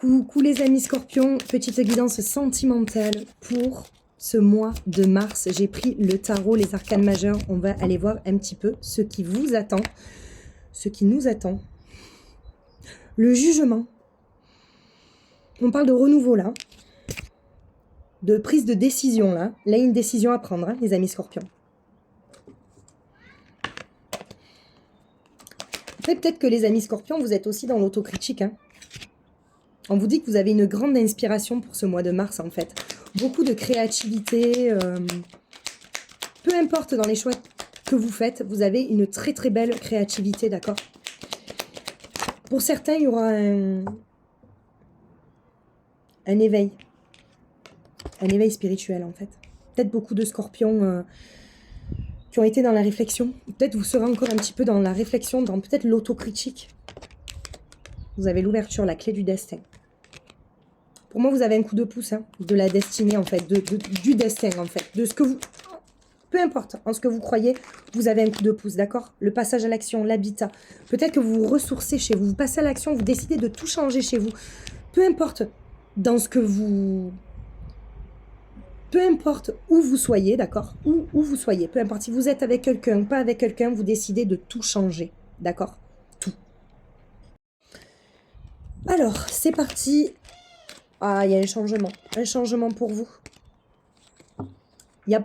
Coucou les amis scorpions, petite guidance sentimentale pour ce mois de mars. J'ai pris le tarot, les arcanes majeures. On va aller voir un petit peu ce qui vous attend, ce qui nous attend. Le jugement. On parle de renouveau là, de prise de décision là. Là, il y a une décision à prendre, hein, les amis scorpions. Après, peut-être que les amis scorpions, vous êtes aussi dans l'autocritique, hein. On vous dit que vous avez une grande inspiration pour ce mois de mars, en fait. Beaucoup de créativité. Peu importe dans les choix que vous faites, vous avez une très très belle créativité, d'accord? Pour certains, il y aura un éveil. Un éveil spirituel, en fait. Peut-être beaucoup de scorpions qui ont été dans la réflexion. Peut-être vous serez encore un petit peu dans la réflexion, dans peut-être l'autocritique. Vous avez l'ouverture, la clé du destin. Pour moi, vous avez un coup de pouce, hein, de la destinée, en fait, du destin, en fait, de ce que vous... Peu importe, en ce que vous croyez, vous avez un coup de pouce, d'accord? Le passage à l'action, l'habitat. Peut-être que vous vous ressourcez chez vous, vous passez à l'action, vous décidez de tout changer chez vous. Peu importe dans ce que vous... Peu importe où vous soyez, d'accord? Où vous soyez, peu importe si vous êtes avec quelqu'un, pas avec quelqu'un, vous décidez de tout changer, d'accord? Tout. Alors, c'est parti. Ah, il y a un changement pour vous.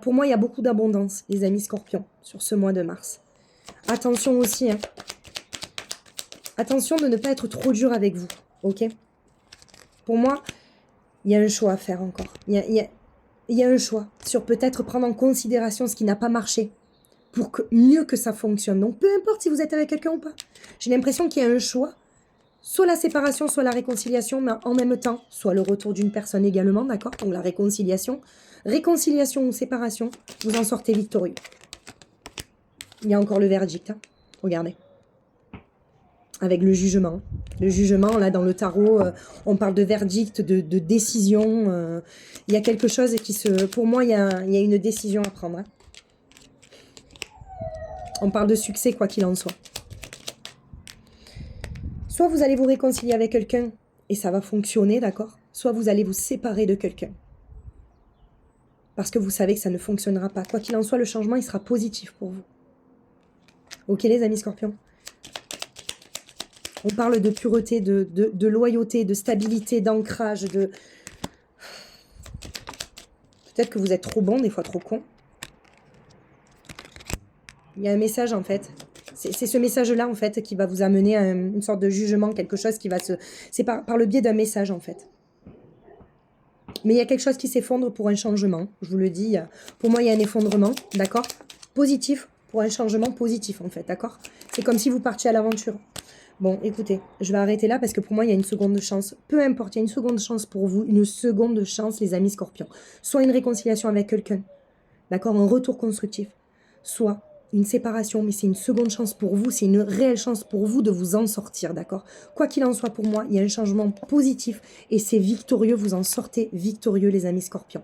Pour moi, il y a beaucoup d'abondance, les amis scorpions, sur ce mois de mars. Attention aussi, hein. Attention de ne pas être trop dur avec vous, ok? Pour moi, il y a un choix à faire encore. Il y a un choix sur peut-être prendre en considération ce qui n'a pas marché pour mieux que ça fonctionne. Donc, peu importe si vous êtes avec quelqu'un ou pas. J'ai l'impression qu'il y a un choix. Soit la séparation, soit la réconciliation, mais en même temps, soit le retour d'une personne également, d'accord? Donc la réconciliation. Réconciliation ou séparation, vous en sortez victorieux. Il y a encore le verdict, hein. Regardez. Avec le jugement. Le jugement, là, dans le tarot, on parle de verdict, de décision. Il y a quelque chose qui se... Pour moi, il y a une décision à prendre, hein. On parle de succès, quoi qu'il en soit. Soit vous allez vous réconcilier avec quelqu'un et ça va fonctionner, d'accord? Soit vous allez vous séparer de quelqu'un. Parce que vous savez que ça ne fonctionnera pas. Quoi qu'il en soit, le changement, il sera positif pour vous. Ok, les amis scorpions? On parle de pureté, de loyauté, de stabilité, d'ancrage, de... Peut-être que vous êtes trop bon, des fois trop con. Il y a un message, en fait. C'est ce message-là, en fait, qui va vous amener à une sorte de jugement, quelque chose qui va se... C'est par le biais d'un message, en fait. Mais il y a quelque chose qui s'effondre pour un changement. Je vous le dis, pour moi, il y a un effondrement, d'accord? Positif pour un changement positif, en fait, d'accord? C'est comme si vous partiez à l'aventure. Bon, écoutez, je vais arrêter là parce que pour moi, il y a une seconde chance. Peu importe, il y a une seconde chance pour vous, une seconde chance, les amis scorpions. Soit une réconciliation avec quelqu'un, d'accord? Un retour constructif. Soit une séparation, mais c'est une seconde chance pour vous, c'est une réelle chance pour vous de vous en sortir, d'accord? Quoi qu'il en soit pour moi, il y a un changement positif et c'est victorieux, vous en sortez victorieux les amis scorpions.